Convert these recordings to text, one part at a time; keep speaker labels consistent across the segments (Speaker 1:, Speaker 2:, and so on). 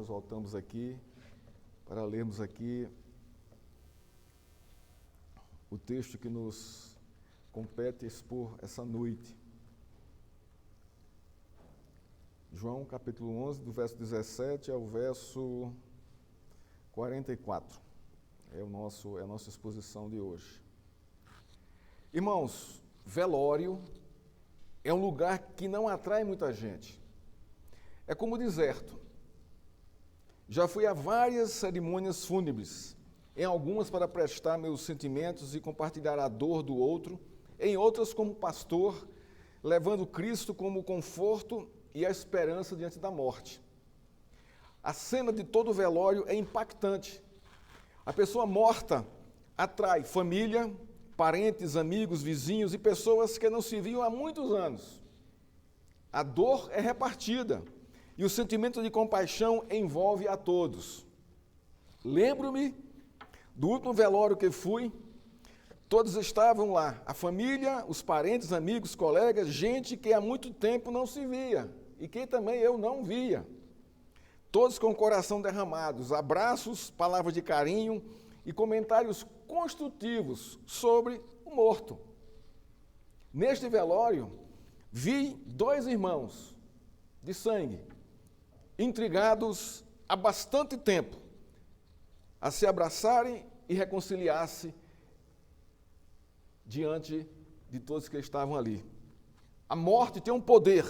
Speaker 1: nós voltamos aqui para lermos aqui o texto que nos compete expor essa noite. João capítulo 11, do verso 17 ao verso 44. É a nossa exposição de hoje. Irmãos, velório é um lugar que não atrai muita gente. É como o deserto. Já fui a várias cerimônias fúnebres, em algumas para prestar meus sentimentos e compartilhar a dor do outro, em outras como pastor, levando Cristo como conforto e a esperança diante da morte. A cena de todo velório é impactante. A pessoa morta atrai família, parentes, amigos, vizinhos e pessoas que não se viam há muitos anos. A dor é repartida e o sentimento de compaixão envolve a todos. Lembro-me do último velório que fui, todos estavam lá, a família, os parentes, amigos, colegas, gente que há muito tempo não se via e que também eu não via. Todos com o coração derramados, abraços, palavras de carinho e comentários construtivos sobre o morto. Neste velório, vi dois irmãos de sangue, intrigados há bastante tempo, a se abraçarem e reconciliar-se diante de todos que estavam ali. A morte tem um poder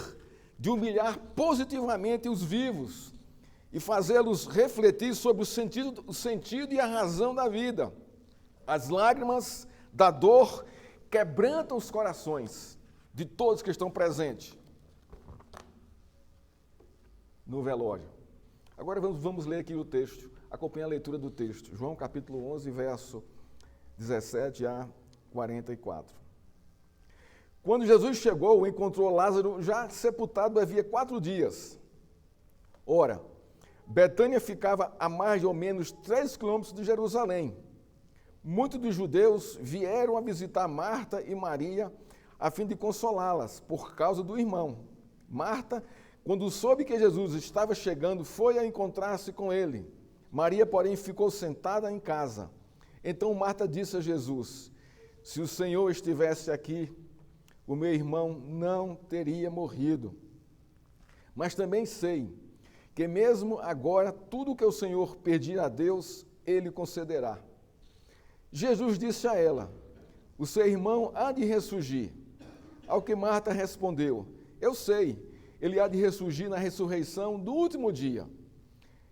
Speaker 1: de humilhar positivamente os vivos e fazê-los refletir sobre o sentido e a razão da vida. As lágrimas da dor quebrantam os corações de todos que estão presentes no velório. Agora vamos ler aqui o texto, acompanhe a leitura do texto. João capítulo 11, verso 17 a 44. Quando Jesus chegou, encontrou Lázaro já sepultado havia 4 dias. Ora, Betânia ficava a mais ou menos 3 quilômetros de Jerusalém. Muitos dos judeus vieram a visitar Marta e Maria a fim de consolá-las por causa do irmão. Marta, quando soube que Jesus estava chegando, foi a encontrar-se com ele. Maria, porém, ficou sentada em casa. Então Marta disse a Jesus: se o Senhor estivesse aqui, o meu irmão não teria morrido. Mas também sei que mesmo agora, tudo que o Senhor pedir a Deus, Ele concederá. Jesus disse a ela: o seu irmão há de ressurgir. Ao que Marta respondeu: eu sei, ele há de ressurgir na ressurreição do último dia.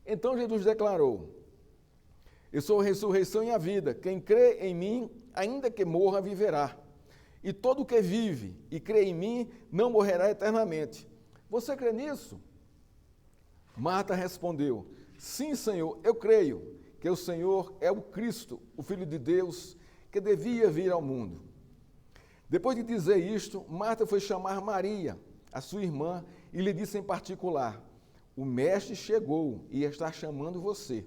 Speaker 1: Então Jesus declarou: eu sou a ressurreição e a vida. Quem crê em mim, ainda que morra, viverá. E todo o que vive e crê em mim, não morrerá eternamente. Você crê nisso? Marta respondeu: sim, Senhor, eu creio que o Senhor é o Cristo, o Filho de Deus, que devia vir ao mundo. Depois de dizer isto, Marta foi chamar Maria, a sua irmã, e lhe disse em particular: o mestre chegou e está chamando você.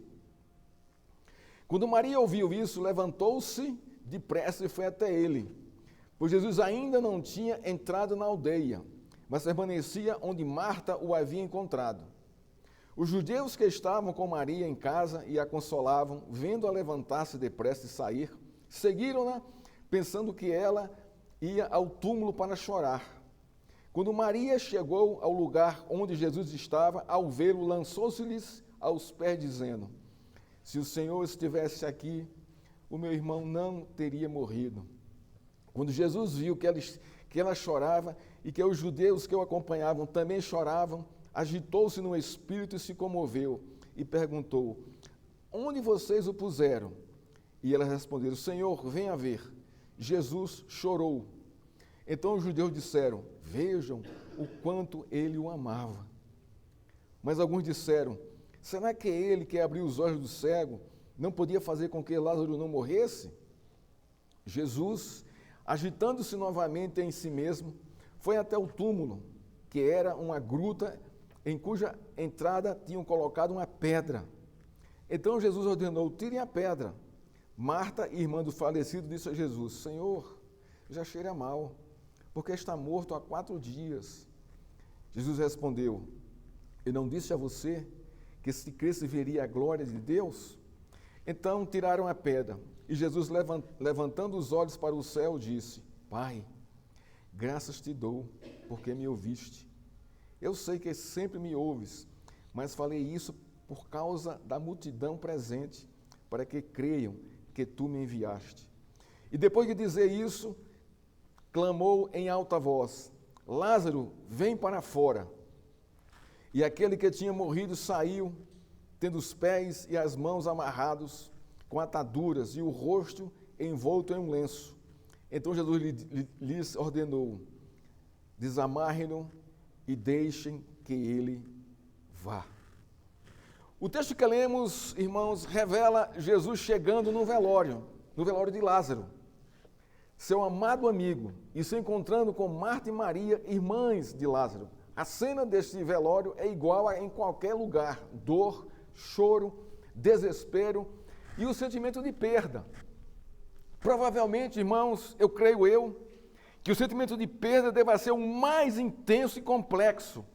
Speaker 1: Quando Maria ouviu isso, levantou-se depressa e foi até ele, pois Jesus ainda não tinha entrado na aldeia, mas permanecia onde Marta o havia encontrado. Os judeus que estavam com Maria em casa e a consolavam, vendo-a levantar-se depressa e sair, seguiram-na, pensando que ela ia ao túmulo para chorar. Quando Maria chegou ao lugar onde Jesus estava, ao vê-lo, lançou-se-lhes aos pés, dizendo: se o Senhor estivesse aqui, o meu irmão não teria morrido. Quando Jesus viu que ela chorava e que os judeus que o acompanhavam também choravam, agitou-se no espírito e se comoveu, e perguntou: onde vocês o puseram? E elas responderam: Senhor, venha ver. Jesus chorou. Então os judeus disseram: vejam o quanto ele o amava. Mas alguns disseram: será que ele que abriu os olhos do cego não podia fazer com que Lázaro não morresse? Jesus, agitando-se novamente em si mesmo, foi até o túmulo, que era uma gruta em cuja entrada tinham colocado uma pedra. Então Jesus ordenou: tirem a pedra. Marta, irmã do falecido, disse a Jesus: Senhor, já cheira mal, porque está morto há 4 dias. Jesus respondeu: eu não disse a você que que se cresce veria a glória de Deus? Então tiraram a pedra, e Jesus, levantando os olhos para o céu, disse: Pai, graças te dou, porque me ouviste. Eu sei que sempre me ouves, mas falei isso por causa da multidão presente, para que creiam que tu me enviaste. E depois de dizer isso, clamou em alta voz: Lázaro, vem para fora. E aquele que tinha morrido saiu, tendo os pés e as mãos amarrados com ataduras e o rosto envolto em um lenço. Então Jesus lhes ordenou: desamarrem-no e deixem que ele vá. O texto que lemos, irmãos, revela Jesus chegando no velório de Lázaro, seu amado amigo, e se encontrando com Marta e Maria, irmãs de Lázaro. A cena deste velório é igual a em qualquer lugar: dor, choro, desespero e o sentimento de perda. Provavelmente, irmãos, eu creio que o sentimento de perda deva ser o mais intenso e complexo,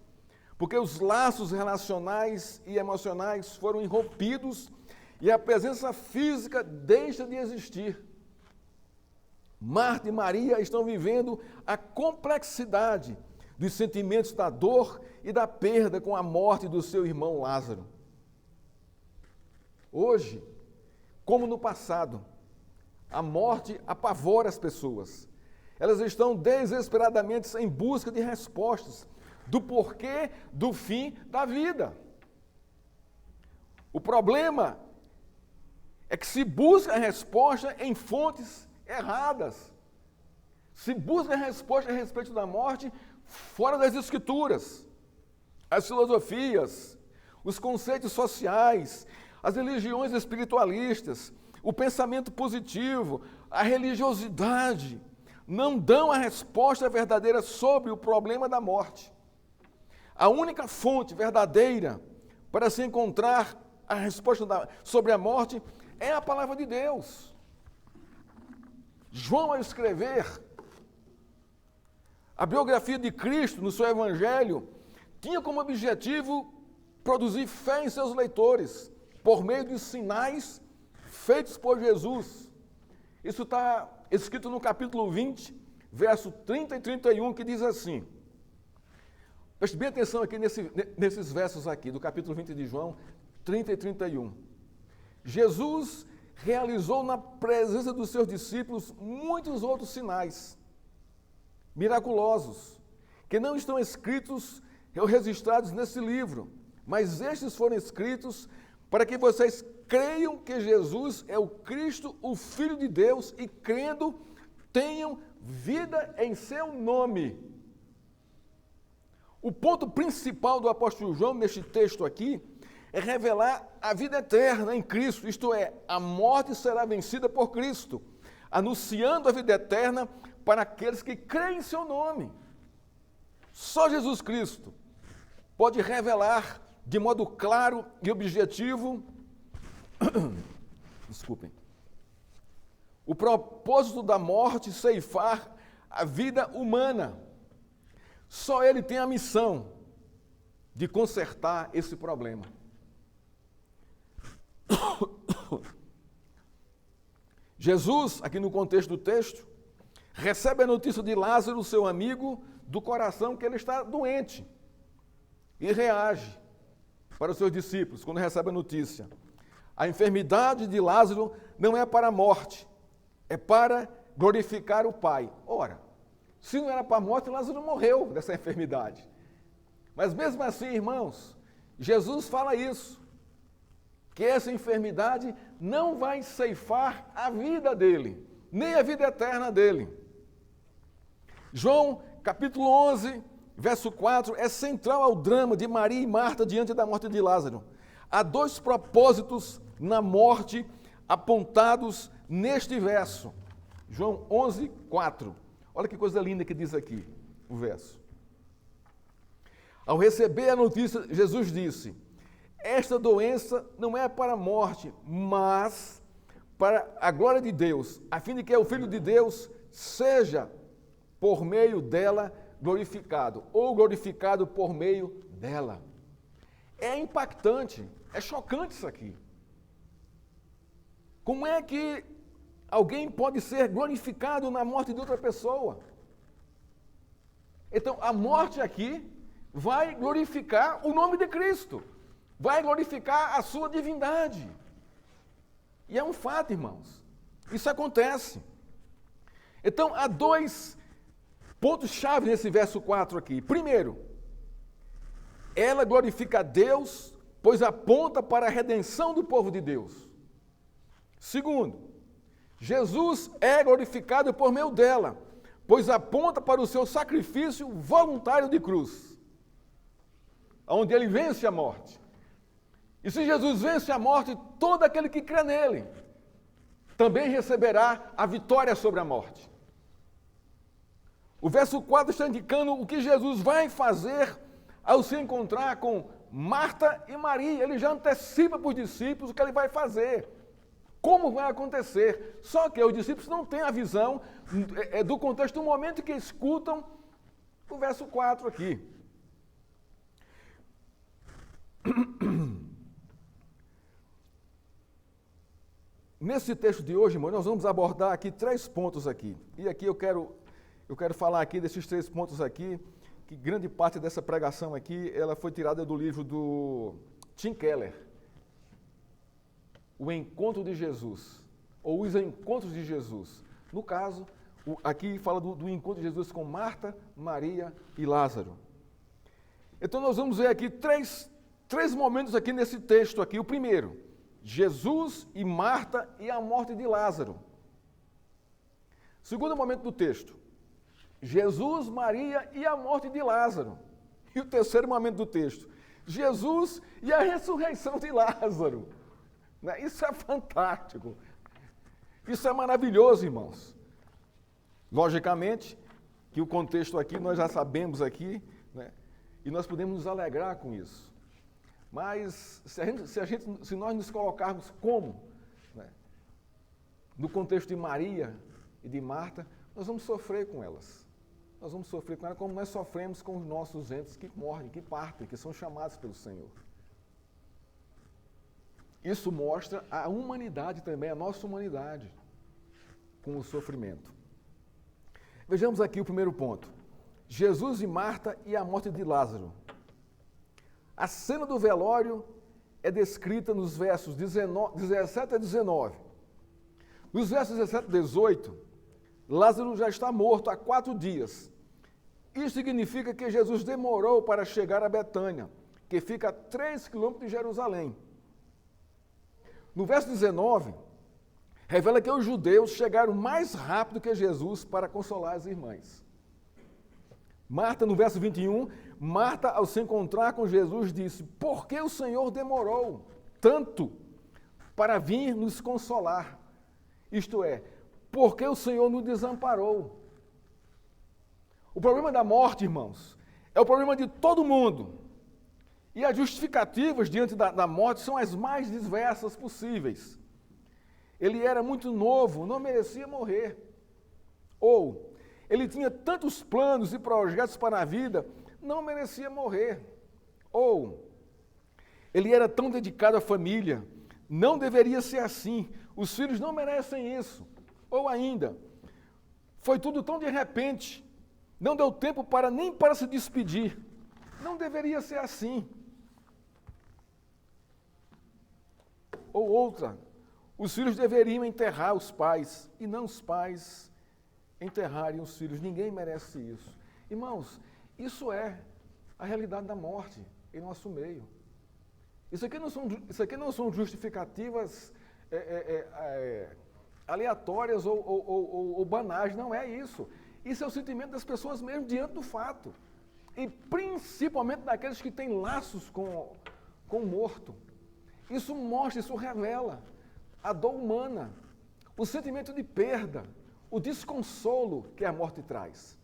Speaker 1: porque os laços relacionais e emocionais foram irrompidos e a presença física deixa de existir. Marta e Maria estão vivendo a complexidade dos sentimentos da dor e da perda com a morte do seu irmão Lázaro. Hoje, como no passado, a morte apavora as pessoas. Elas estão desesperadamente em busca de respostas do porquê do fim da vida. O problema é que se busca a resposta em fontes erradas. Se busca a resposta a respeito da morte fora das Escrituras, as filosofias, os conceitos sociais, as religiões espiritualistas, o pensamento positivo, a religiosidade, não dão a resposta verdadeira sobre o problema da morte. A única fonte verdadeira para se encontrar a resposta sobre a morte é a palavra de Deus. João, ao escrever a biografia de Cristo no seu Evangelho, tinha como objetivo produzir fé em seus leitores, por meio de sinais feitos por Jesus. Isso está escrito no capítulo 20, verso 30 e 31, que diz assim. Preste bem atenção aqui nesses versos aqui, do capítulo 20 de João, 30 e 31. Jesus realizou na presença dos seus discípulos muitos outros sinais miraculosos, que não estão escritos ou registrados nesse livro, mas estes foram escritos para que vocês creiam que Jesus é o Cristo, o Filho de Deus, e crendo, tenham vida em seu nome. O ponto principal do apóstolo João, neste texto aqui, é revelar a vida eterna em Cristo, isto é, a morte será vencida por Cristo, anunciando a vida eterna para aqueles que creem em seu nome. Só Jesus Cristo pode revelar de modo claro e objetivo o propósito da morte ceifar a vida humana. Só Ele tem a missão de consertar esse problema. Jesus, aqui no contexto do texto, recebe a notícia de Lázaro, seu amigo, do coração, que ele está doente, e reage para os seus discípulos quando recebe a notícia. A enfermidade de Lázaro não é para a morte, é para glorificar o Pai. Ora, se não era para a morte, Lázaro morreu dessa enfermidade. Mas mesmo assim, irmãos, Jesus fala isso, que essa enfermidade não vai ceifar a vida dele, nem a vida eterna dele. João, capítulo 11, verso 4, é central ao drama de Maria e Marta diante da morte de Lázaro. Há dois propósitos na morte apontados neste verso. João 11, 4. Olha que coisa linda que diz aqui o verso. Ao receber a notícia, Jesus disse: esta doença não é para a morte, mas para a glória de Deus, a fim de que o Filho de Deus seja, por meio dela, glorificado, ou glorificado por meio dela. É impactante É chocante isso aqui. Como é que alguém pode ser glorificado na morte de outra pessoa? Então, a morte aqui vai glorificar o nome de Cristo, vai glorificar a sua divindade. E é um fato, irmãos. Isso acontece. Então, há dois pontos-chave nesse verso 4 aqui. Primeiro, ela glorifica a Deus, pois aponta para a redenção do povo de Deus. Segundo, Jesus é glorificado por meio dela, pois aponta para o seu sacrifício voluntário de cruz, onde ele vence a morte. E se Jesus vence a morte, todo aquele que crê nele também receberá a vitória sobre a morte. O verso 4 está indicando o que Jesus vai fazer ao se encontrar com Marta e Maria. Ele já antecipa para os discípulos o que ele vai fazer, como vai acontecer. Só que os discípulos não têm a visão do contexto do momento em que escutam o verso 4 aqui. Nesse texto de hoje, irmão, nós vamos abordar aqui 3 pontos aqui. E aqui eu quero falar aqui desses 3 pontos aqui, que grande parte dessa pregação aqui, ela foi tirada do livro do Tim Keller, O Encontro de Jesus, ou Os Encontros de Jesus. No caso, aqui fala do encontro de Jesus com Marta, Maria e Lázaro. Então nós vamos ver aqui três momentos aqui nesse texto aqui. O primeiro, Jesus e Marta e a morte de Lázaro. Segundo momento do texto, Jesus, Maria e a morte de Lázaro. E o terceiro momento do texto, Jesus e a ressurreição de Lázaro. Isso é fantástico. Isso é maravilhoso, irmãos. Logicamente, que o contexto aqui nós já sabemos aqui, né? E nós podemos nos alegrar com isso. Mas se nós nos colocarmos como, né, no contexto de Maria e de Marta, nós vamos sofrer com elas. Nós vamos sofrer com elas como nós sofremos com os nossos entes que morrem, que partem, que são chamados pelo Senhor. Isso mostra a humanidade também, a nossa humanidade, com o sofrimento. Vejamos aqui o primeiro ponto. Jesus e Marta e a morte de Lázaro. A cena do velório é descrita nos versos 17 a 19. Nos versos 17 e 18, Lázaro já está morto há 4 dias. Isso significa que Jesus demorou para chegar a Betânia, que fica a 3 quilômetros de Jerusalém. No verso 19, revela que os judeus chegaram mais rápido que Jesus para consolar as irmãs. Marta, no verso 21, Marta, ao se encontrar com Jesus, disse: por que o Senhor demorou tanto para vir nos consolar? Isto é, por que o Senhor nos desamparou? O problema da morte, irmãos, é o problema de todo mundo. E as justificativas diante da morte são as mais diversas possíveis. Ele era muito novo, não merecia morrer. Ou, ele tinha tantos planos e projetos para a vida, não merecia morrer. Ou, ele era tão dedicado à família, não deveria ser assim. Os filhos não merecem isso. Ou ainda, foi tudo tão de repente, não deu tempo nem para se despedir. Não deveria ser assim. Ou outra, os filhos deveriam enterrar os pais, e não os pais enterrarem os filhos. Ninguém merece isso. Irmãos, isso é a realidade da morte em nosso meio. Isso aqui não são justificativas aleatórias ou banais, não é isso. Isso é o sentimento das pessoas mesmo diante do fato. E principalmente daqueles que têm laços com o morto. Isso mostra, isso revela a dor humana, o sentimento de perda, o desconsolo que a morte traz.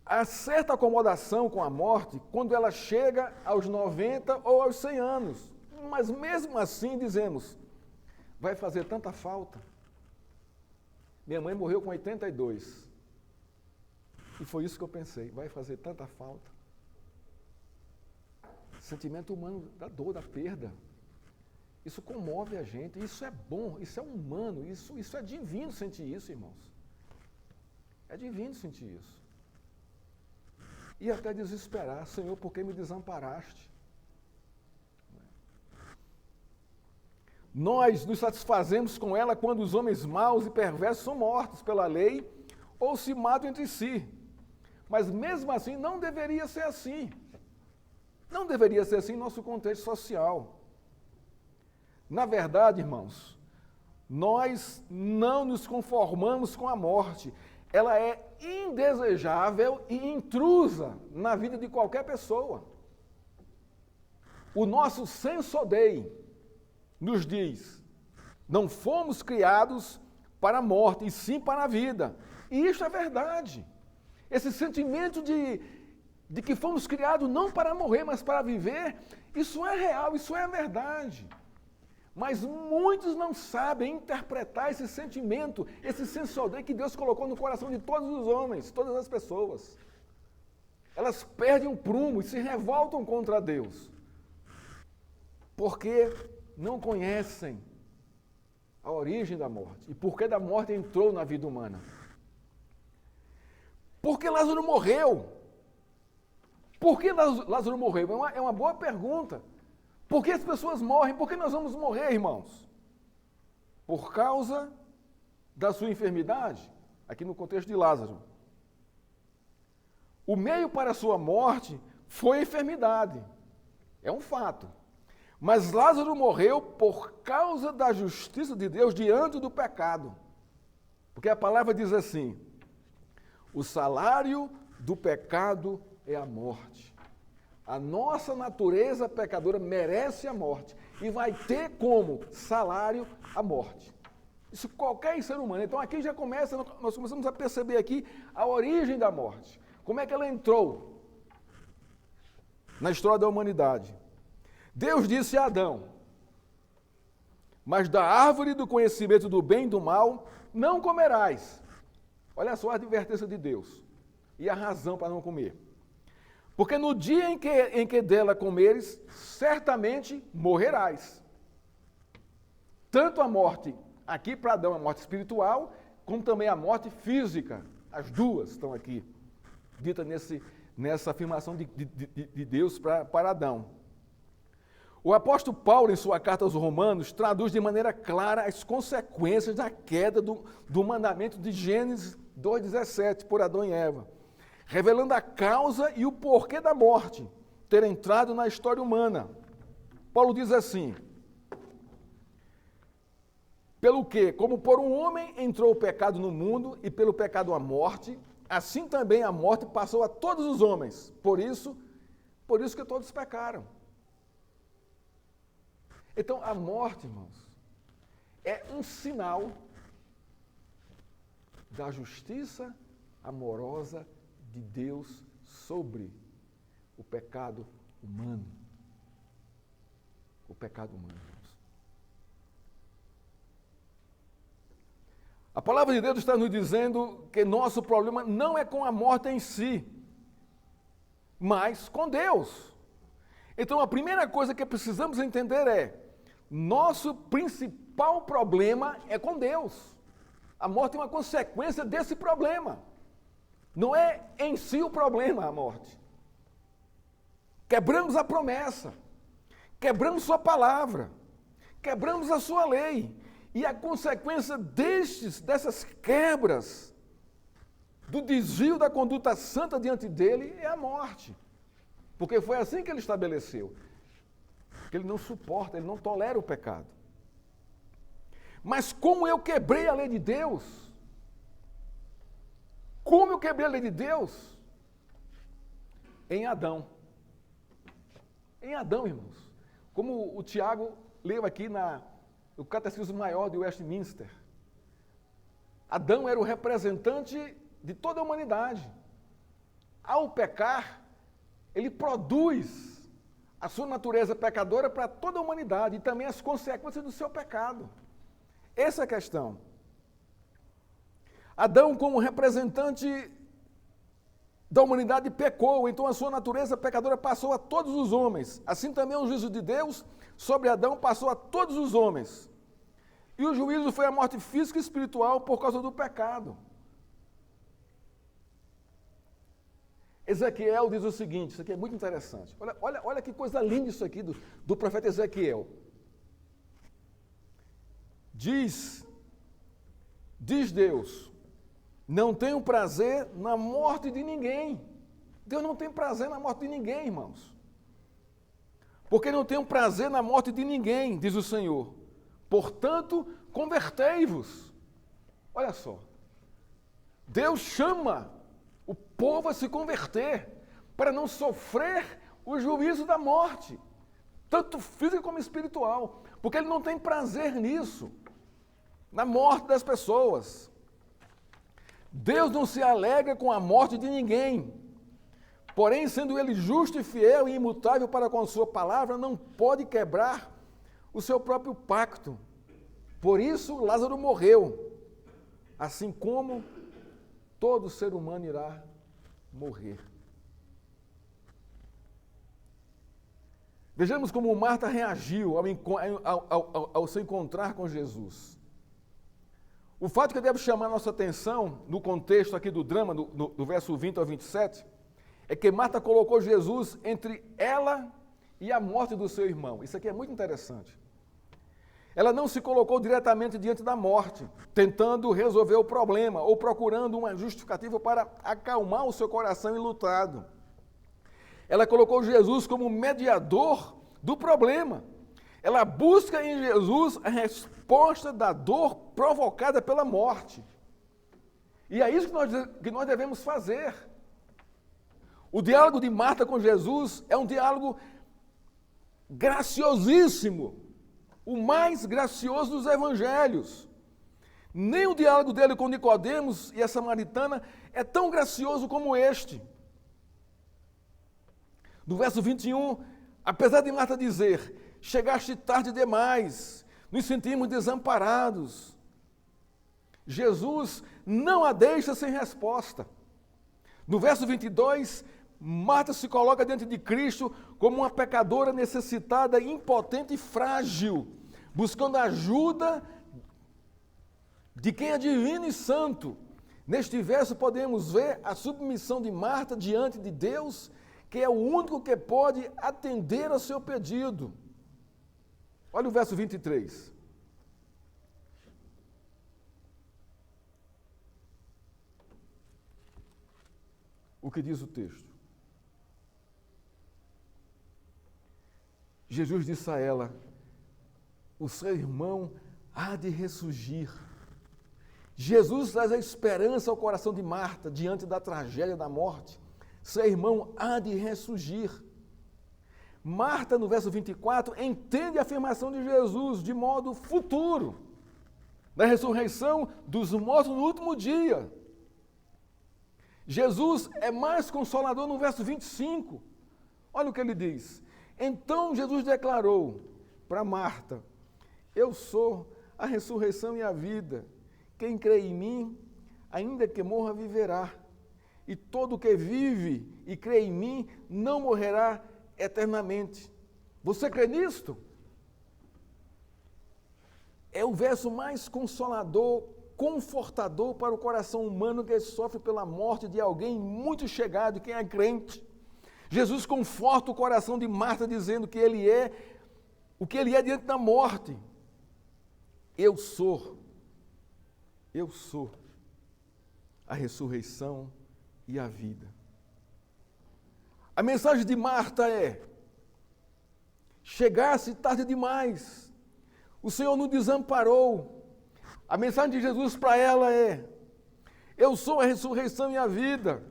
Speaker 1: Há certa acomodação com a morte quando ela chega aos 90 ou aos 100 anos. Mas mesmo assim dizemos, vai fazer tanta falta. Minha mãe morreu com 82. E foi isso que eu pensei, vai fazer tanta falta. Sentimento humano da dor, da perda. Isso comove a gente, isso é bom, isso é humano, isso é divino sentir isso, irmãos. É divino sentir isso. E até desesperar, Senhor, por que me desamparaste? Nós nos satisfazemos com ela quando os homens maus e perversos são mortos pela lei ou se matam entre si. Mas mesmo assim, não deveria ser assim. Não deveria ser assim em nosso contexto social. Na verdade, irmãos, nós não nos conformamos com a morte. Ela é indesejável e intrusa na vida de qualquer pessoa. O nosso senso Dei nos diz, não fomos criados para a morte, e sim para a vida. E isso é verdade. Esse sentimento de que fomos criados não para morrer, mas para viver, isso é real, isso é verdade. Mas muitos não sabem interpretar esse sentimento, esse senso Dei que Deus colocou no coração de todos os homens, todas as pessoas. Elas perdem o prumo e se revoltam contra Deus. Porque não conhecem a origem da morte e por que da morte entrou na vida humana. Por que Lázaro morreu? Por que Lázaro morreu? É uma boa pergunta. Por que as pessoas morrem? Por que nós vamos morrer, irmãos? Por causa da sua enfermidade? Aqui no contexto de Lázaro. O meio para a sua morte foi a enfermidade. É um fato. Mas Lázaro morreu por causa da justiça de Deus diante do pecado. Porque a palavra diz assim, o salário do pecado é a morte. A nossa natureza pecadora merece a morte e vai ter como salário a morte. Isso qualquer ser humano. Então aqui já começa, nós começamos a perceber aqui a origem da morte. Como é que ela entrou na história da humanidade? Deus disse a Adão, mas da árvore do conhecimento do bem e do mal não comerás. Olha só a advertência de Deus e a razão para não comer. Porque no dia em que dela comeres, certamente morrerás. Tanto a morte, aqui para Adão, a morte espiritual, como também a morte física. As duas estão aqui, dita nessa afirmação de Deus para Adão. O apóstolo Paulo, em sua carta aos Romanos, traduz de maneira clara as consequências da queda do mandamento de Gênesis 2,17 por Adão e Eva, revelando a causa e o porquê da morte ter entrado na história humana. Paulo diz assim, pelo que, como por um homem entrou o pecado no mundo e pelo pecado a morte, assim também a morte passou a todos os homens. Por isso que todos pecaram. Então, a morte, irmãos, é um sinal da justiça amorosa de Deus sobre o pecado humano. O pecado humano, irmãos. A palavra de Deus está nos dizendo que nosso problema não é com a morte em si, mas com Deus. Então, a primeira coisa que precisamos entender é nosso principal problema é com Deus. A morte é uma consequência desse problema. Não é em si o problema a morte. Quebramos a promessa, quebramos sua palavra, quebramos a sua lei. E a consequência dessas quebras, do desvio da conduta santa diante dele, é a morte. Porque foi assim que ele estabeleceu. Porque ele não suporta, ele não tolera o pecado. Mas como eu quebrei a lei de Deus? Como eu quebrei a lei de Deus? Em Adão. Em Adão, irmãos. Como o Tiago leu aqui no Catecismo Maior de Westminster. Adão era o representante de toda a humanidade. Ao pecar, ele produz a sua natureza pecadora para toda a humanidade e também as consequências do seu pecado. Essa é a questão. Adão, como representante da humanidade pecou, então a sua natureza pecadora passou a todos os homens. Assim também o juízo de Deus sobre Adão passou a todos os homens. E o juízo foi a morte física e espiritual por causa do pecado. Ezequiel diz o seguinte, isso aqui é muito interessante. Olha que coisa linda isso aqui do profeta Ezequiel. Diz Deus, não tenho prazer na morte de ninguém. Deus não tem prazer na morte de ninguém, irmãos. Porque não tenho prazer na morte de ninguém, diz o Senhor. Portanto, convertei-vos. Olha só. Deus chama o povo a se converter para não sofrer o juízo da morte, tanto física como espiritual, porque Ele não tem prazer nisso, na morte das pessoas. Deus não se alegra com a morte de ninguém, porém, sendo Ele justo e fiel e imutável para com a sua palavra, não pode quebrar o seu próprio pacto. Por isso, Lázaro morreu, assim como todo ser humano irá morrer. Vejamos como Marta reagiu ao se encontrar com Jesus. O fato que deve chamar a nossa atenção, no contexto aqui do drama, do verso 20 ao 27, é que Marta colocou Jesus entre ela e a morte do seu irmão. Isso aqui é muito interessante. Ela não se colocou diretamente diante da morte, tentando resolver o problema ou procurando uma justificativa para acalmar o seu coração enlutado. Ela colocou Jesus como mediador do problema. Ela busca em Jesus a resposta da dor provocada pela morte. E é isso que nós devemos fazer. O diálogo de Marta com Jesus é um diálogo graciosíssimo. O mais gracioso dos evangelhos. Nem o diálogo dele com Nicodemos e a samaritana é tão gracioso como este. No verso 21, apesar de Marta dizer, chegaste tarde demais, nos sentimos desamparados, Jesus não a deixa sem resposta. No verso 22, Marta se coloca diante de Cristo como uma pecadora necessitada, impotente e frágil, buscando a ajuda de quem é divino e santo. Neste verso podemos ver a submissão de Marta diante de Deus, que é o único que pode atender ao seu pedido. Olha o verso 23. O que diz o texto? Jesus disse a ela, o seu irmão há de ressurgir. Jesus traz a esperança ao coração de Marta, diante da tragédia da morte. Seu irmão há de ressurgir. Marta, no verso 24, entende a afirmação de Jesus de modo futuro, da ressurreição dos mortos no último dia. Jesus é mais consolador no verso 25. Olha o que ele diz. Então Jesus declarou para Marta, eu sou a ressurreição e a vida. Quem crê em mim, ainda que morra, viverá. E todo que vive e crê em mim, não morrerá eternamente. Você crê nisto? É o verso mais consolador, confortador para o coração humano que sofre pela morte de alguém muito chegado, quem é crente. Jesus conforta o coração de Marta dizendo que ele é o que ele é diante da morte. Eu sou a ressurreição e a vida. A mensagem de Marta é, chegasse tarde demais, o Senhor nos desamparou. A mensagem de Jesus para ela é, eu sou a ressurreição e a vida,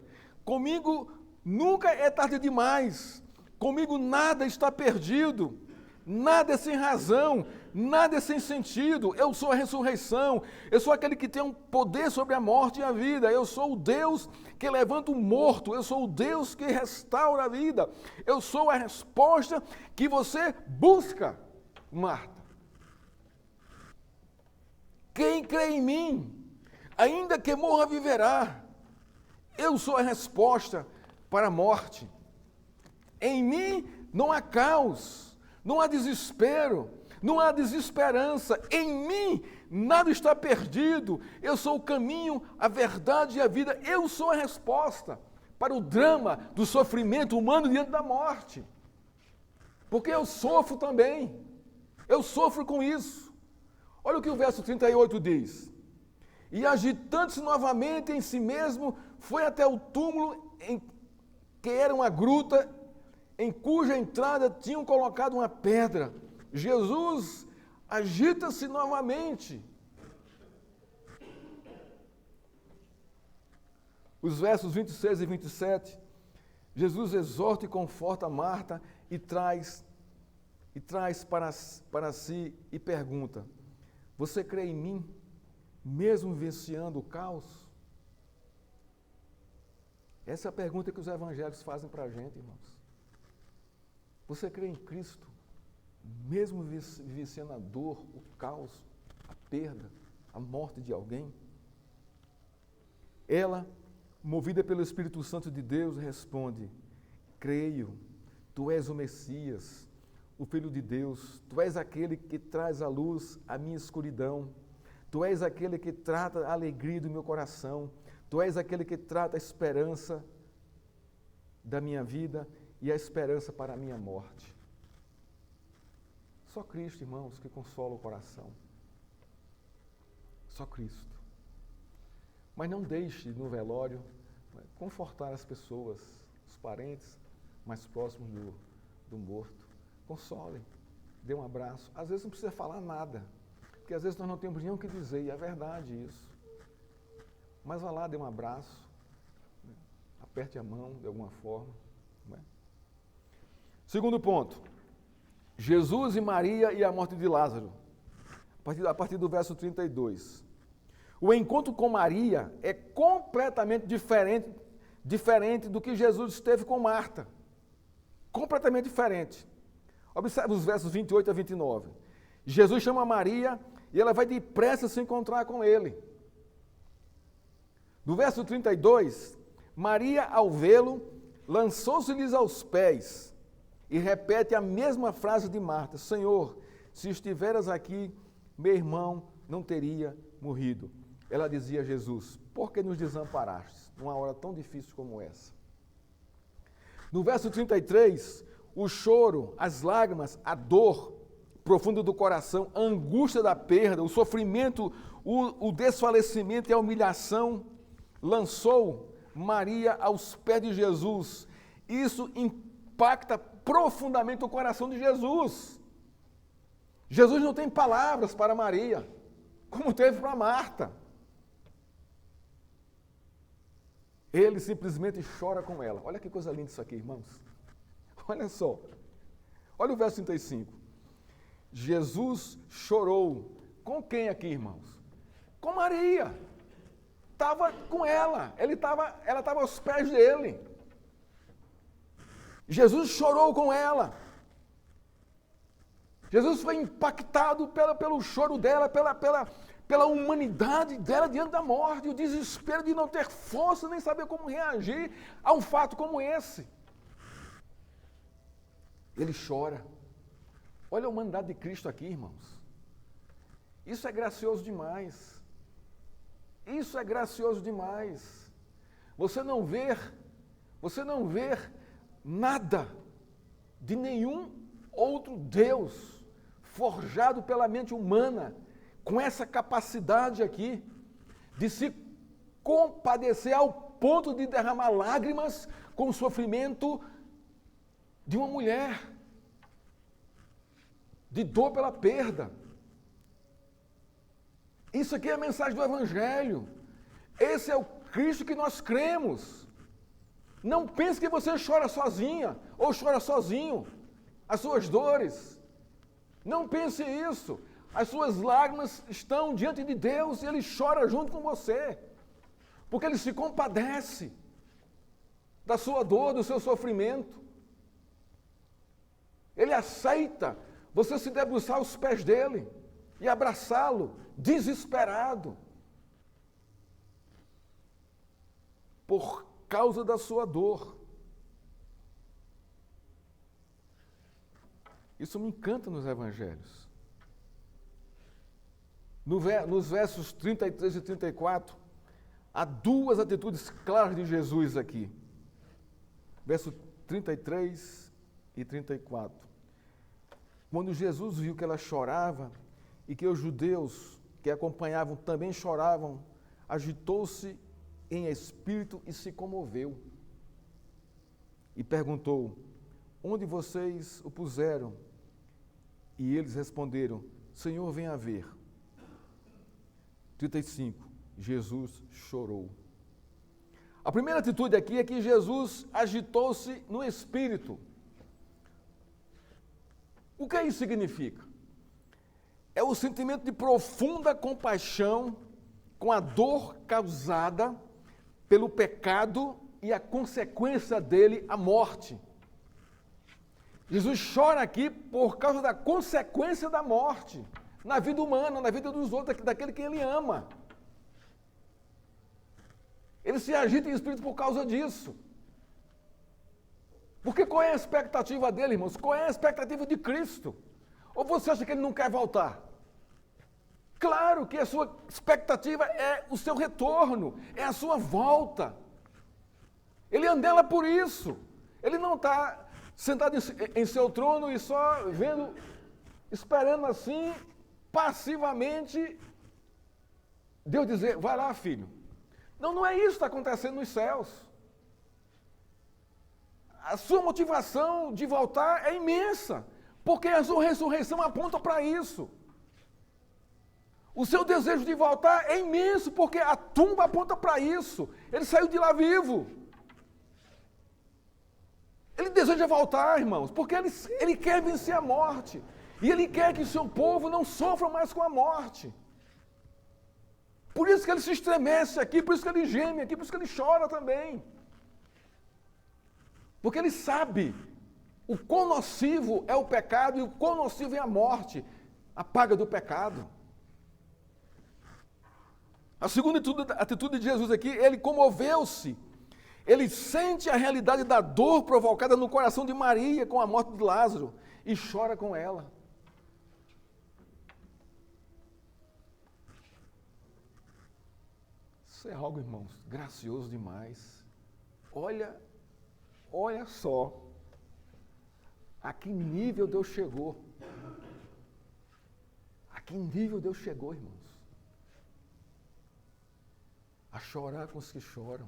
Speaker 1: comigo nunca é tarde demais, comigo nada está perdido, nada é sem razão, nada é sem sentido. Eu sou a ressurreição, eu sou aquele que tem um poder sobre a morte e a vida, eu sou o Deus que levanta o morto, eu sou o Deus que restaura a vida, eu sou a resposta que você busca, Marta. Quem crê em mim, ainda que morra, viverá. Eu sou a resposta para a morte. Em mim não há caos, não há desespero, não há desesperança. Em mim nada está perdido. Eu sou o caminho, a verdade e a vida. Eu sou a resposta para o drama do sofrimento humano diante da morte. Porque eu sofro também. Eu sofro com isso. Olha o que o verso 38 diz. E agitando-se novamente em si mesmo, foi até o túmulo, que era uma gruta, em cuja entrada tinham colocado uma pedra. Jesus agita-se novamente. Os versos 26 e 27, Jesus exorta e conforta Marta e traz para si e pergunta: você crê em mim, mesmo vivenciando o caos? Essa é a pergunta que os evangelhos fazem para a gente, irmãos. Você crê em Cristo, mesmo vivenciando a dor, o caos, a perda, a morte de alguém? Ela, movida pelo Espírito Santo de Deus, responde: creio, tu és o Messias, o Filho de Deus, tu és aquele que traz à luz a minha escuridão, tu és aquele que trata a alegria do meu coração, tu és aquele que trata a esperança da minha vida e a esperança para a minha morte. Só Cristo, irmãos, que consola o coração. Só Cristo. Mas não deixe no velório confortar as pessoas, os parentes mais próximos do morto. Console, dê um abraço. Às vezes não precisa falar nada, porque às vezes nós não temos nem o que dizer, e é verdade isso. Mas vá lá, dê um abraço, aperte a mão de alguma forma. Segundo ponto, Jesus e Maria e a morte de Lázaro, a partir do verso 32. O encontro com Maria é completamente diferente do que Jesus esteve com Marta. Completamente diferente. Observe os versos 28 a 29. Jesus chama Maria e ela vai depressa se encontrar com ele. No verso 32, Maria, ao vê-lo, lançou-se-lhes aos pés e repete a mesma frase de Marta: Senhor, se estiveras aqui, meu irmão não teria morrido. Ela dizia a Jesus: por que nos desamparaste numa hora tão difícil como essa? No verso 33, o choro, as lágrimas, a dor profunda do coração, a angústia da perda, o sofrimento, o desfalecimento e a humilhação lançou Maria aos pés de Jesus. Isso impacta profundamente o coração de Jesus. Jesus não tem palavras para Maria, como teve para Marta. Ele simplesmente chora com ela. Olha que coisa linda isso aqui, irmãos. Olha só. Olha o verso 35. Jesus chorou. Com quem aqui, irmãos? Com Maria. Estava com ela. Ela estava aos pés dele. Jesus chorou com ela. Jesus foi impactado pelo choro dela, pela humanidade dela diante da morte, o desespero de não ter força nem saber como reagir a um fato como esse. Ele chora. Olha a humanidade de Cristo aqui, irmãos. Isso é gracioso demais. Isso é gracioso demais. Você não vê nada de nenhum outro Deus forjado pela mente humana com essa capacidade aqui de se compadecer ao ponto de derramar lágrimas com o sofrimento de uma mulher, de dor pela perda. Isso aqui é a mensagem do Evangelho. Esse é o Cristo que nós cremos. Não pense que você chora sozinha ou chora sozinho as suas dores. Não pense isso. As suas lágrimas estão diante de Deus e Ele chora junto com você. Porque Ele se compadece da sua dor, do seu sofrimento. Ele aceita você se debruçar aos pés dEle e abraçá-lo, desesperado. por causa da sua dor. Isso me encanta nos evangelhos. Nos versos 33 e 34, há duas atitudes claras de Jesus aqui. Verso 33 e 34. Quando Jesus viu que ela chorava e que os judeus que a acompanhavam também choravam, agitou-se em espírito e se comoveu. E perguntou: onde vocês o puseram? E eles responderam: Senhor, venha ver. 35. Jesus chorou. A primeira atitude aqui é que Jesus agitou-se no espírito. O que isso significa? É o sentimento de profunda compaixão com a dor causada pelo pecado e a consequência dele, a morte. Jesus chora aqui por causa da consequência da morte, na vida humana, na vida dos outros, daquele que ele ama. Ele se agita em espírito por causa disso. Porque qual é a expectativa dele, irmãos? Qual é a expectativa de Cristo? Ou você acha que ele não quer voltar? Claro que a sua expectativa é o seu retorno, é a sua volta. Ele andela por isso. Ele não está sentado em seu trono e só vendo, esperando assim, passivamente, Deus dizer: vai lá, filho. Não, não é isso que está acontecendo nos céus. A sua motivação de voltar é imensa, porque a sua ressurreição aponta para isso. O seu desejo de voltar é imenso, porque a tumba aponta para isso. Ele saiu de lá vivo. Ele deseja voltar, irmãos, porque ele quer vencer a morte. E ele quer que o seu povo não sofra mais com a morte. Por isso que ele se estremece aqui, por isso que ele geme aqui, por isso que ele chora também. Porque ele sabe o quão nocivo é o pecado e o quão nocivo é a morte, a paga do pecado. A segunda atitude de Jesus aqui, ele comoveu-se. Ele sente a realidade da dor provocada no coração de Maria com a morte de Lázaro e chora com ela. Isso é algo, irmãos, gracioso demais. Olha só a que nível Deus chegou. A que nível Deus chegou, irmãos. A chorar com os que choram.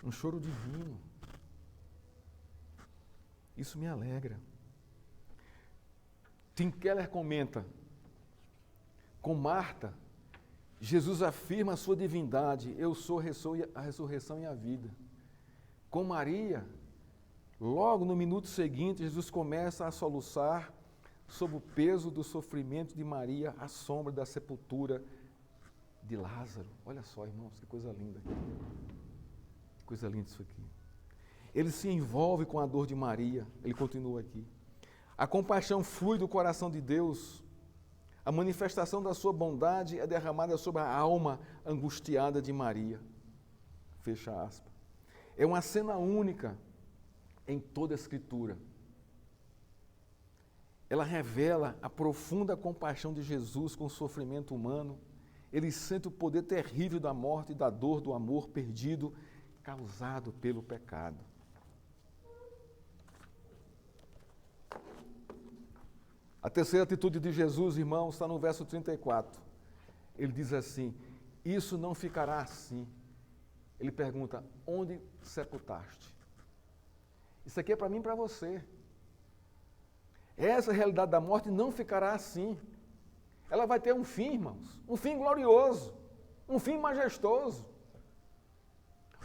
Speaker 1: Um choro divino. Isso me alegra. Tim Keller comenta: com Marta, Jesus afirma a sua divindade: eu sou a ressurreição e a vida. Com Maria, logo no minuto seguinte, Jesus começa a soluçar sob o peso do sofrimento de Maria, à sombra da sepultura de Lázaro. Olha só, irmãos, que coisa linda. Que coisa linda isso aqui. Ele se envolve com a dor de Maria. Ele continua aqui. A compaixão flui do coração de Deus. A manifestação da sua bondade é derramada sobre a alma angustiada de Maria. Fecha aspas. É uma cena única em toda a Escritura. Ela revela a profunda compaixão de Jesus com o sofrimento humano. Ele sente o poder terrível da morte e da dor do amor perdido causado pelo pecado. A terceira atitude de Jesus, irmãos, está no verso 34. Ele diz assim: isso não ficará assim. Ele pergunta: onde sepultaste? Isso aqui é para mim e para você. Essa realidade da morte não ficará assim. Ela vai ter um fim, irmãos. Um fim glorioso. Um fim majestoso.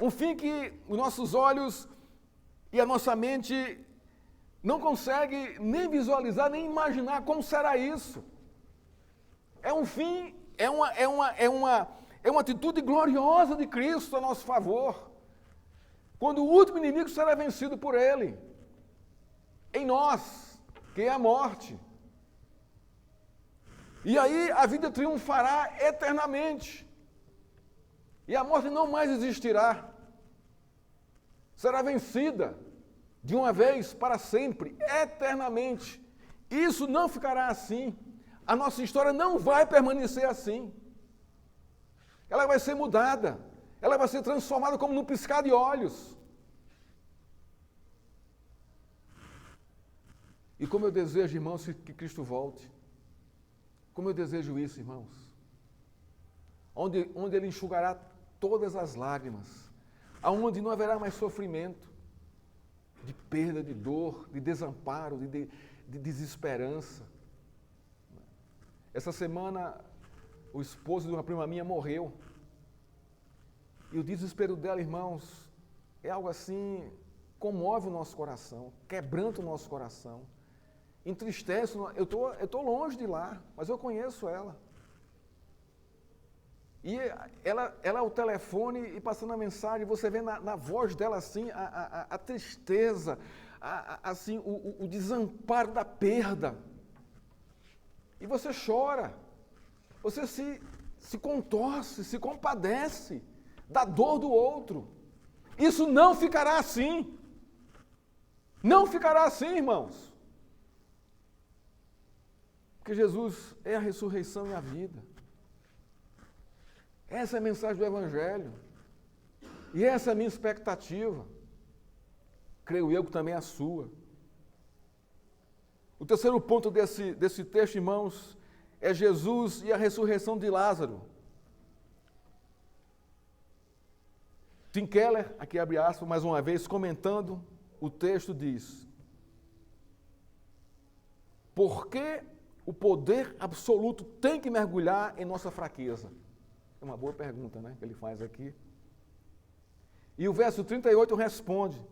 Speaker 1: Um fim que os nossos olhos e a nossa mente não consegue nem visualizar, nem imaginar como será isso. É um fim, é uma atitude gloriosa de Cristo a nosso favor. Quando o último inimigo será vencido por Ele. Em nós, que é a morte. E aí a vida triunfará eternamente. E a morte não mais existirá. Será vencida de uma vez para sempre, eternamente. Isso não ficará assim. A nossa história não vai permanecer assim. Ela vai ser mudada. Ela vai ser transformada como num piscar de olhos. E como eu desejo, irmãos, que Cristo volte. Como eu desejo isso, irmãos. Onde Ele enxugará todas as lágrimas. Aonde não haverá mais sofrimento, de perda, de dor, de desamparo, de desesperança. Essa semana, o esposo de uma prima minha morreu. E o desespero dela, irmãos, é algo assim, comove o nosso coração, quebranta o nosso coração, entristece. Eu tô longe de lá, mas eu conheço ela. E ela ao telefone e passando a mensagem, você vê na voz dela assim a tristeza, assim, o desamparo da perda. E você chora, você se contorce, se compadece da dor do outro. Isso não ficará assim. Não ficará assim, irmãos. Porque Jesus é a ressurreição e a vida. Essa é a mensagem do Evangelho. E essa é a minha expectativa. Creio eu que também é a sua. O terceiro ponto desse texto, irmãos, é Jesus e a ressurreição de Lázaro. Tim Keller, aqui abre aspas, mais uma vez, comentando o texto, diz: por que o poder absoluto tem que mergulhar em nossa fraqueza? É uma boa pergunta, né, que ele faz aqui. E o verso 38 responde: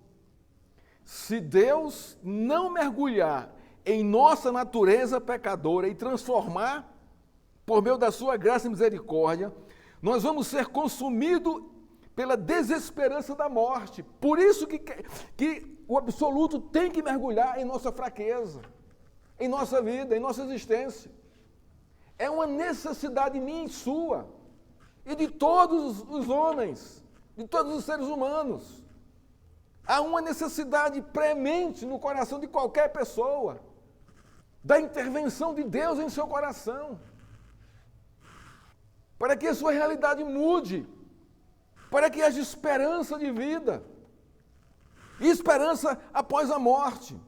Speaker 1: se Deus não mergulhar em nossa natureza pecadora e transformar, por meio da sua graça e misericórdia, nós vamos ser consumidos pela desesperança da morte. Por isso que o absoluto tem que mergulhar em nossa fraqueza, em nossa vida, em nossa existência. É uma necessidade minha e sua, e de todos os homens, de todos os seres humanos. Há uma necessidade premente no coração de qualquer pessoa, da intervenção de Deus em seu coração, para que a sua realidade mude, para que haja esperança de vida, e esperança após a morte.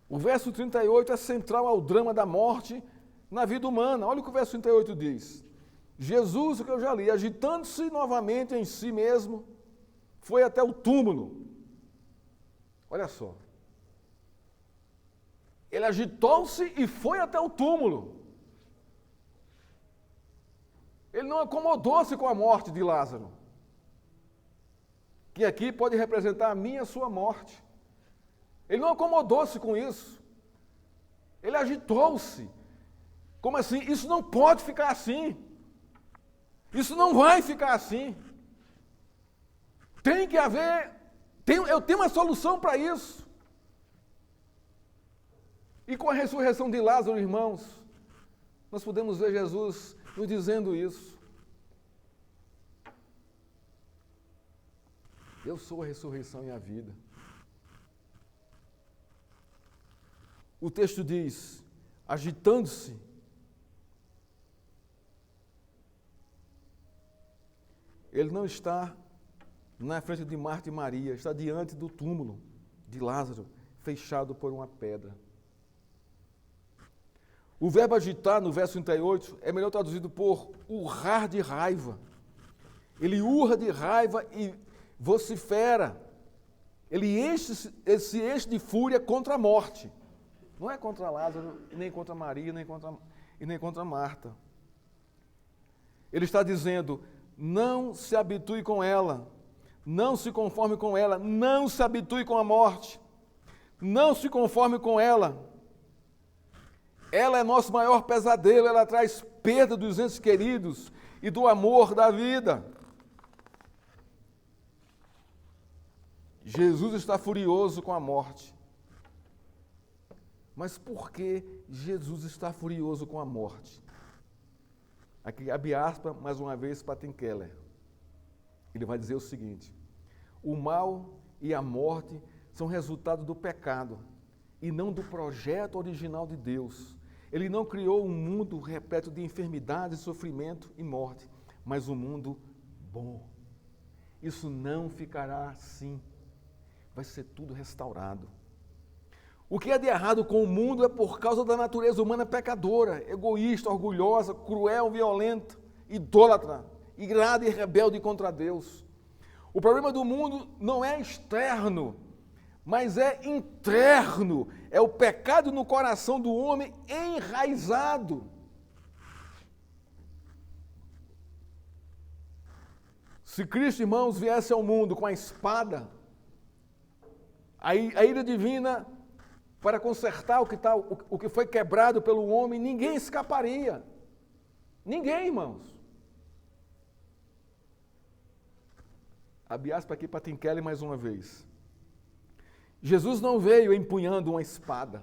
Speaker 1: O verso 38 é central ao drama da morte na vida humana. Olha o que o verso 38 diz. Jesus, o que eu já li, agitando-se novamente em si mesmo, foi até o túmulo. Olha só. Ele agitou-se e foi até o túmulo. Ele não acomodou-se com a morte de Lázaro, que aqui pode representar a minha e a sua morte. Ele não acomodou-se com isso. Ele agitou-se. Como assim? Isso não pode ficar assim. Isso não vai ficar assim. Tem que haver... eu tenho uma solução para isso. E com a ressurreição de Lázaro, irmãos, nós podemos ver Jesus nos dizendo isso. Eu sou a ressurreição e a vida. O texto diz, agitando-se, ele não está na frente de Marta e Maria, está diante do túmulo de Lázaro, fechado por uma pedra. O verbo agitar, no verso 38, é melhor traduzido por urrar de raiva. Ele urra de raiva e vocifera. Ele se enche de fúria contra a morte. Não é contra Lázaro, nem contra Maria, nem contra Marta. Ele está dizendo, não se habitue com ela, não se conforme com ela, não se habitue com a morte, não se conforme com ela. Ela é nosso maior pesadelo, ela traz perda dos entes queridos e do amor da vida. Jesus está furioso com a morte. Mas por que Jesus está furioso com a morte? Aqui, abre aspas, mais uma vez, para Tim Keller. Ele vai dizer o seguinte: o mal e a morte são resultado do pecado e não do projeto original de Deus. Ele não criou um mundo repleto de enfermidades, sofrimento e morte, mas um mundo bom. Isso não ficará assim. Vai ser tudo restaurado. O que é de errado com o mundo é por causa da natureza humana pecadora, egoísta, orgulhosa, cruel, violenta, idólatra, irada e rebelde contra Deus. O problema do mundo não é externo, mas é interno. É o pecado no coração do homem enraizado. Se Cristo, irmãos, viesse ao mundo com a espada, a ira divina para consertar o que foi quebrado pelo homem, ninguém escaparia. Ninguém, irmãos. Abre aspas aqui para Tim Keller mais uma vez. Jesus não veio empunhando uma espada.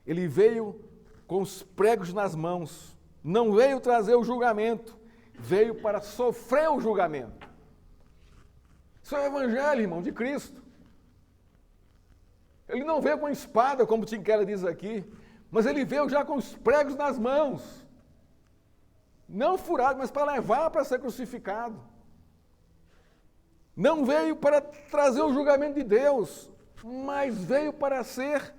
Speaker 1: Ele veio com os pregos nas mãos. Não veio trazer o julgamento. Veio para sofrer o julgamento. Isso é o evangelho, irmão, de Cristo. Ele não veio com espada, como Tim Keller diz aqui, mas ele veio já com os pregos nas mãos. Não furado, mas para levar para ser crucificado. Não veio para trazer o julgamento de Deus, mas veio para ser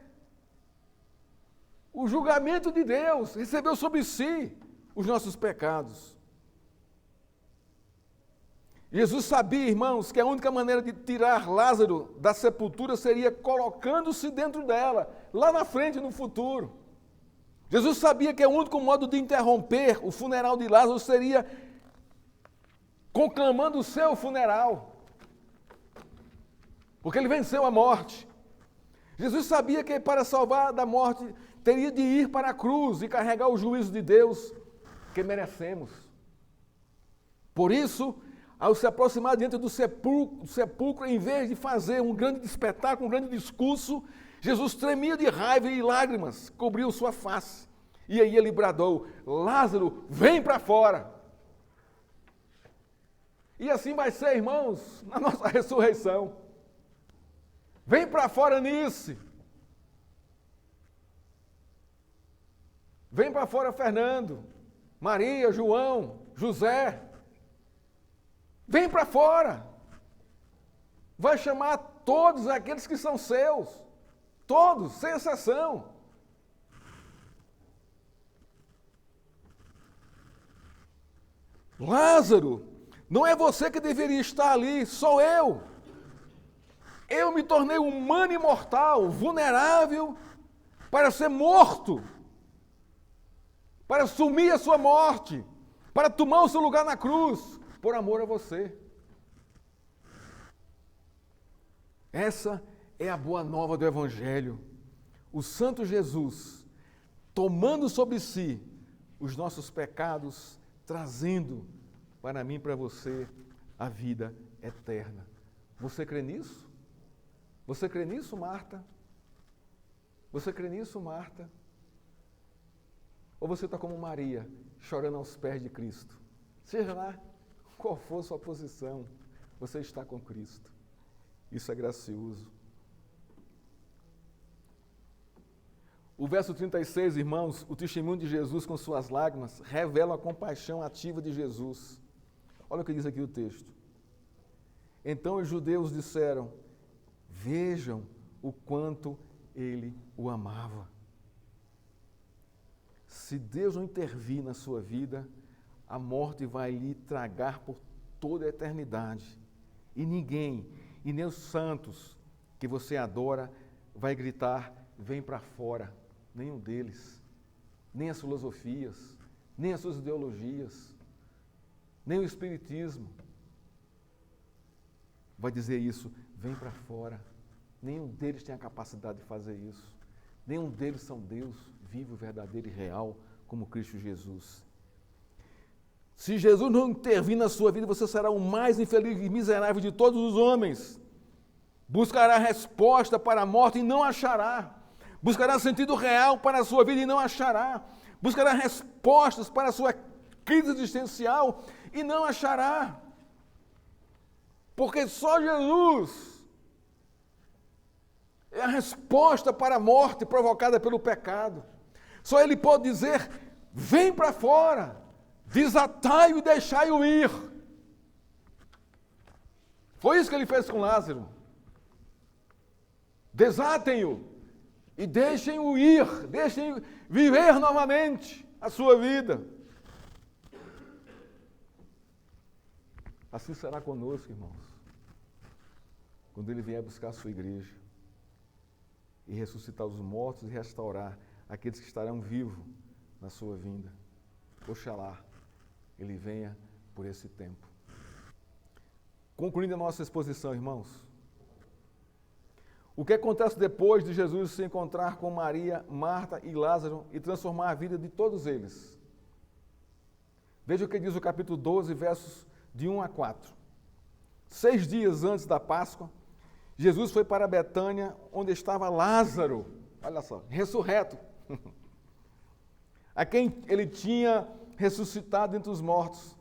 Speaker 1: o julgamento de Deus. Recebeu sobre si os nossos pecados. Jesus sabia, irmãos, que a única maneira de tirar Lázaro da sepultura seria colocando-se dentro dela, lá na frente, no futuro. Jesus sabia que o único modo de interromper o funeral de Lázaro seria conclamando o seu funeral, porque ele venceu a morte. Jesus sabia que para salvar da morte teria de ir para a cruz e carregar o juízo de Deus que merecemos. Por isso, ao se aproximar diante do sepulcro, em vez de fazer um grande espetáculo, um grande discurso, Jesus tremia de raiva e lágrimas cobriu sua face. E aí ele bradou: Lázaro, vem para fora. E assim vai ser, irmãos, na nossa ressurreição. Vem para fora nisso. Vem para fora Fernando, Maria, João, José. Vem para fora. Vai chamar todos aqueles que são seus. Todos, sem exceção. Lázaro, não é você que deveria estar ali, sou eu. Eu me tornei humano e mortal, vulnerável, para ser morto, para assumir a sua morte, para tomar o seu lugar na cruz, por amor a você. Essa é a boa nova do Evangelho. O Santo Jesus, tomando sobre si os nossos pecados, trazendo para mim e para você a vida eterna. Você crê nisso? Você crê nisso, Marta? Você crê nisso, Marta? Ou você está como Maria, chorando aos pés de Cristo? Seja lá qual for sua posição, você está com Cristo. Isso é gracioso. O verso 36, irmãos, o testemunho de Jesus com suas lágrimas revela a compaixão ativa de Jesus. Olha o que diz aqui o texto. Então os judeus disseram: vejam o quanto ele o amava. Se Deus não intervir na sua vida, a morte vai lhe tragar por toda a eternidade. E ninguém, e nem os santos que você adora, vai gritar: vem para fora. Nenhum deles. Nem as filosofias, nem as suas ideologias, nem o espiritismo vai dizer isso: vem para fora. Nenhum deles tem a capacidade de fazer isso. Nenhum deles são Deus vivo, verdadeiro e real, como Cristo Jesus. Se Jesus não intervir na sua vida, você será o mais infeliz e miserável de todos os homens. Buscará resposta para a morte e não achará. Buscará sentido real para a sua vida e não achará. Buscará respostas para a sua crise existencial e não achará. Porque só Jesus é a resposta para a morte provocada pelo pecado. Só Ele pode dizer, vem para fora, desatai-o e deixai-o ir. Foi isso que Ele fez com Lázaro. Desatem-o e deixem-o ir, deixem-o viver novamente a sua vida. Assim será conosco, irmãos, quando Ele vier buscar a sua igreja e ressuscitar os mortos e restaurar aqueles que estarão vivos na sua vinda. Oxalá Ele venha por esse tempo. Concluindo a nossa exposição, irmãos, o que acontece depois de Jesus se encontrar com Maria, Marta e Lázaro e transformar a vida de todos eles? Veja o que diz o capítulo 12, versos de 1 a 4. 6 dias antes da Páscoa, Jesus foi para Betânia, onde estava Lázaro, olha só, ressurreto, a quem ele tinha ressuscitado entre os mortos.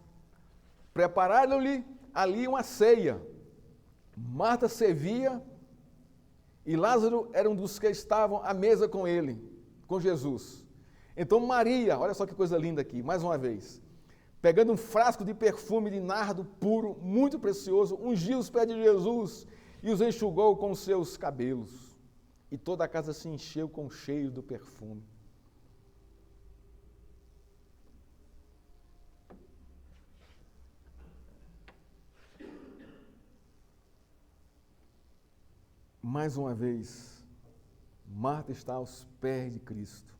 Speaker 1: Prepararam-lhe ali uma ceia. Marta servia e Lázaro era um dos que estavam à mesa com ele, com Jesus. Então Maria, olha só que coisa linda aqui, mais uma vez, pegando um frasco de perfume de nardo puro, muito precioso, ungiu os pés de Jesus e os enxugou com os seus cabelos. E toda a casa se encheu com o cheiro do perfume. Mais uma vez, Marta está aos pés de Cristo,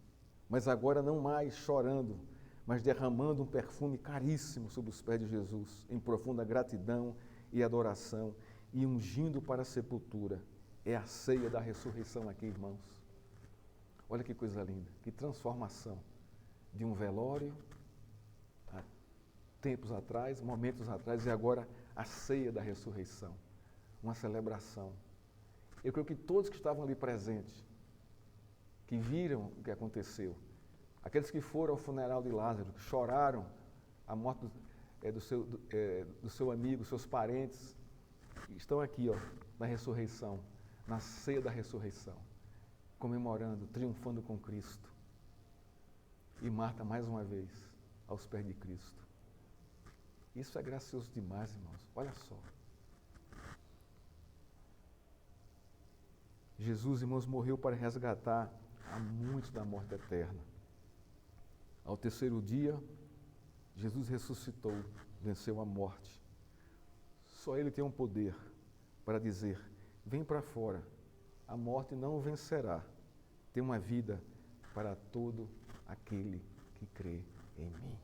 Speaker 1: mas agora não mais chorando, mas derramando um perfume caríssimo sobre os pés de Jesus, em profunda gratidão e adoração, e ungindo para a sepultura. É a ceia da ressurreição aqui, irmãos. Olha que coisa linda, que transformação de um velório, há tempos atrás, momentos atrás, e agora a ceia da ressurreição, uma celebração. Eu creio que todos que estavam ali presentes, que viram o que aconteceu, aqueles que foram ao funeral de Lázaro, que choraram a morte do seu amigo, seus parentes, estão aqui, na ressurreição, na ceia da ressurreição, comemorando, triunfando com Cristo. E Marta, mais uma vez, aos pés de Cristo. Isso é gracioso demais, irmãos. Olha só. Jesus, irmãos, morreu para resgatar a muitos da morte eterna. Ao terceiro dia, Jesus ressuscitou, venceu a morte. Só Ele tem um poder para dizer, vem para fora, a morte não o vencerá. Tem uma vida para todo aquele que crê em mim.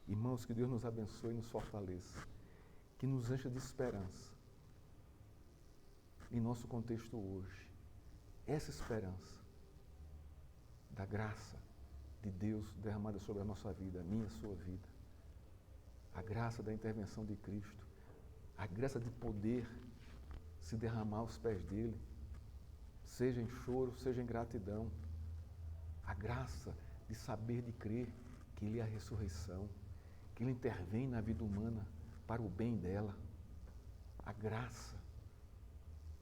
Speaker 1: Irmãos, que Deus nos abençoe e nos fortaleça, que nos encha de esperança. Em nosso contexto hoje, essa esperança da graça de Deus derramada sobre a nossa vida, a minha e a sua vida, a graça da intervenção de Cristo, a graça de poder se derramar aos pés dele, seja em choro, seja em gratidão, a graça de saber, de crer que Ele é a ressurreição, que Ele intervém na vida humana para o bem dela, a graça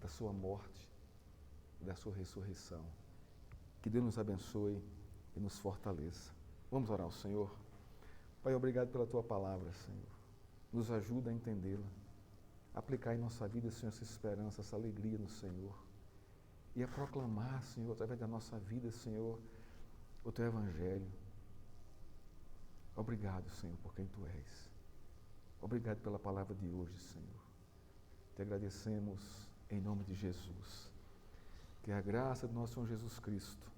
Speaker 1: da sua morte e da sua ressurreição. Que Deus nos abençoe e nos fortaleça. Vamos orar ao Senhor. Pai, obrigado pela Tua palavra, Senhor. Nos ajuda a entendê-la, aplicar em nossa vida, Senhor, essa esperança, essa alegria no Senhor e a proclamar, Senhor, através da nossa vida, Senhor, o Teu Evangelho. Obrigado, Senhor, por quem Tu és. Obrigado pela palavra de hoje, Senhor. Te agradecemos em nome de Jesus. Que a graça do nosso Senhor Jesus Cristo,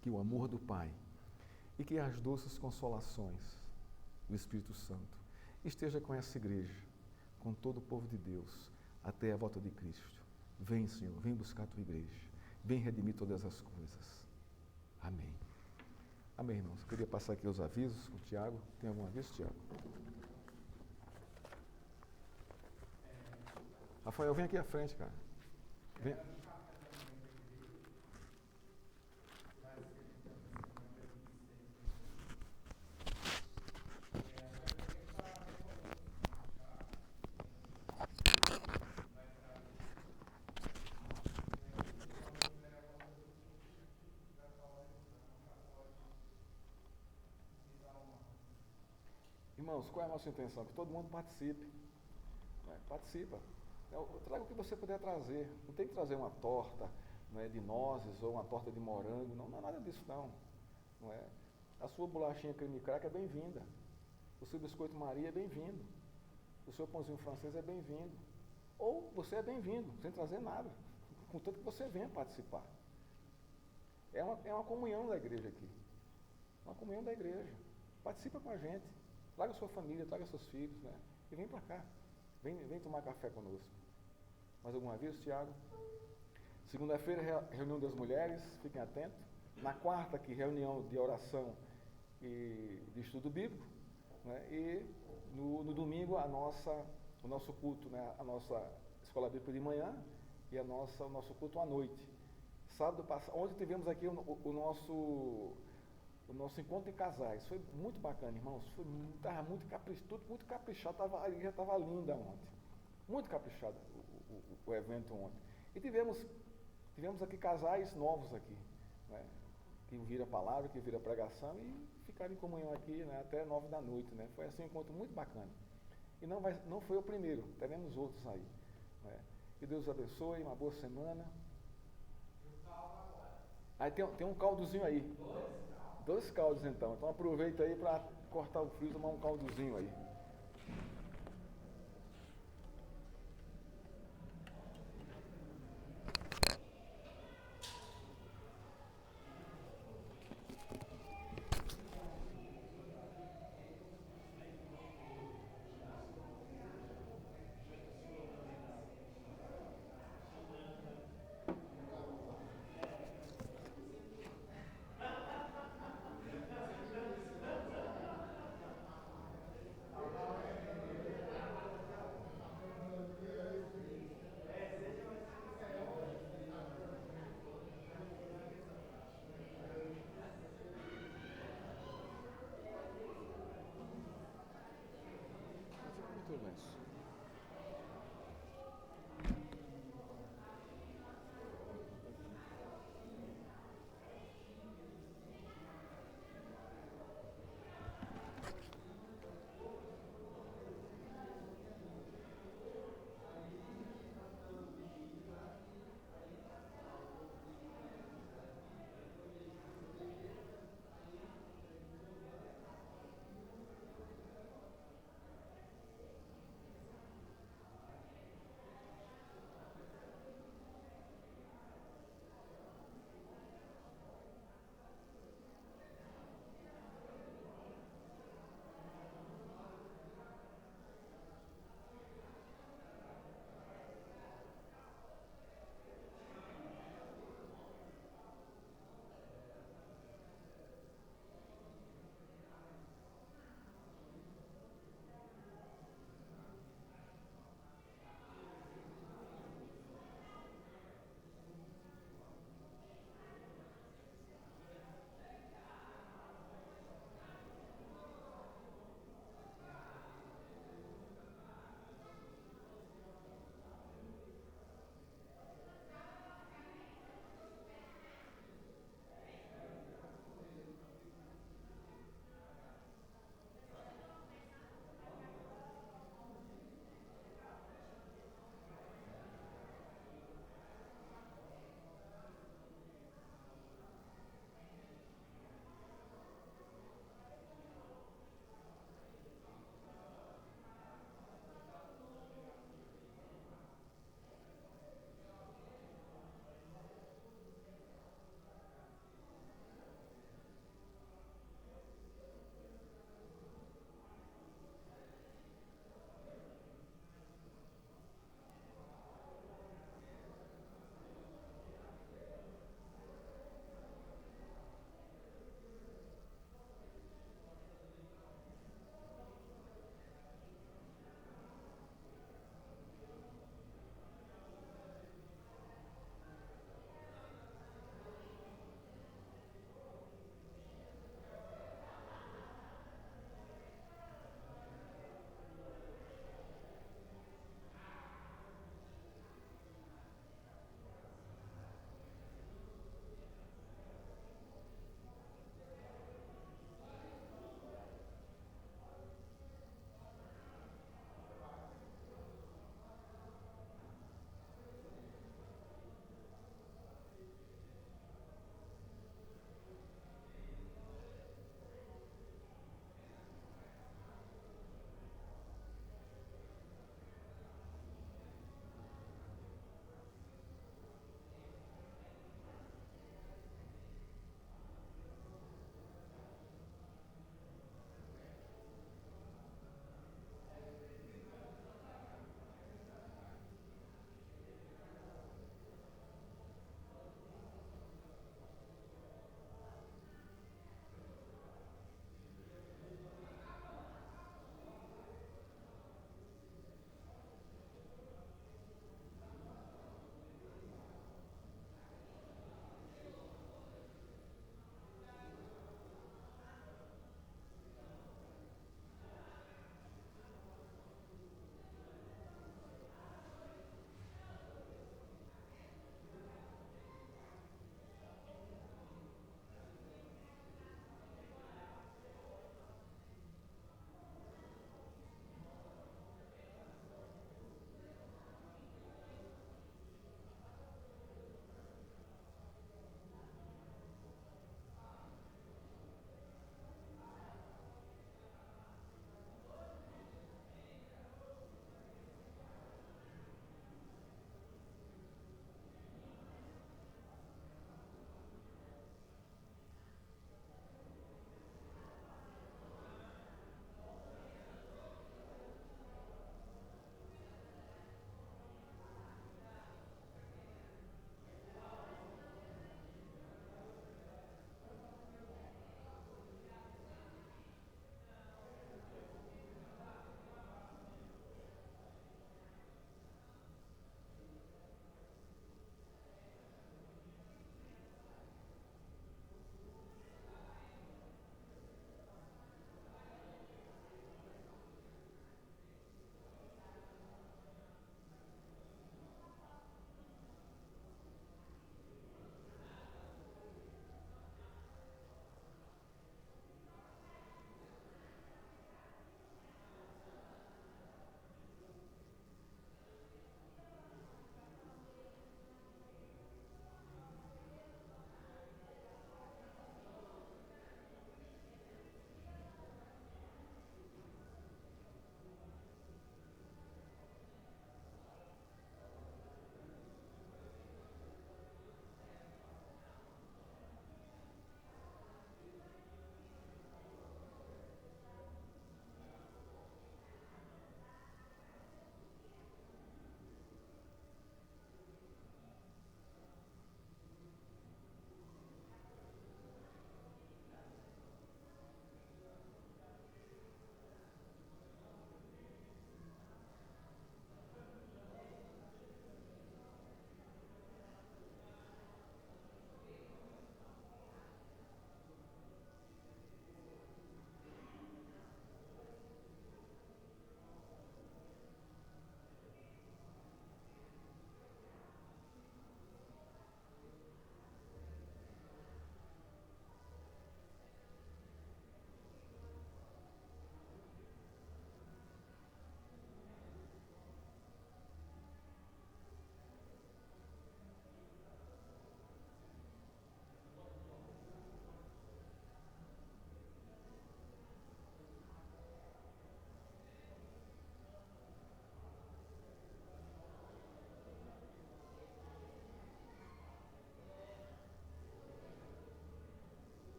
Speaker 1: que o amor do Pai e que as doces consolações do Espírito Santo esteja com essa igreja, com todo o povo de Deus, até a volta de Cristo. Vem, Senhor, vem buscar a Tua igreja. Vem redimir todas as coisas. Amém. Amém, irmãos. Eu queria passar aqui os avisos com o Tiago. Tem algum aviso, Tiago? Rafael, vem aqui à frente, cara. Vem. Irmãos, qual é a nossa intenção? Que todo mundo participe. Né? Participa. Traga o que você puder trazer. Não tem que trazer uma torta, não é, de nozes ou uma torta de morango. Não, não é nada disso, não. Não é? A sua bolachinha creme crack é bem-vinda. O seu biscoito Maria é bem-vindo. O seu pãozinho francês é bem-vindo. Ou você é bem-vindo, sem trazer nada. Contanto que você venha participar. É uma comunhão da igreja aqui. Uma comunhão da igreja. Participa com a gente. Traga a sua família, traga seus filhos, né? E vem para cá. Vem tomar café conosco. Mais algum aviso, Tiago? Segunda-feira, reunião das mulheres, fiquem atentos. Na quarta, aqui, reunião de oração e de estudo bíblico. Né? E no domingo, o nosso culto, né? A nossa escola bíblica de manhã e o nosso culto à noite. Sábado passado, ontem tivemos aqui o nosso encontro em casais. Foi muito bacana, irmãos. Estava tudo muito caprichado. A igreja estava linda ontem. Muito caprichado o evento ontem. E tivemos aqui casais novos aqui, né? Que viram a palavra, que viram a pregação e ficaram em comunhão aqui, né? Até 9 da noite. Né? Foi assim um encontro muito bacana. E não foi o primeiro, teremos outros aí. Né? Que Deus abençoe, uma boa semana. Aí tem um caldozinho aí. 2 caldos então. Então aproveita aí para cortar o frio e tomar um caldozinho aí.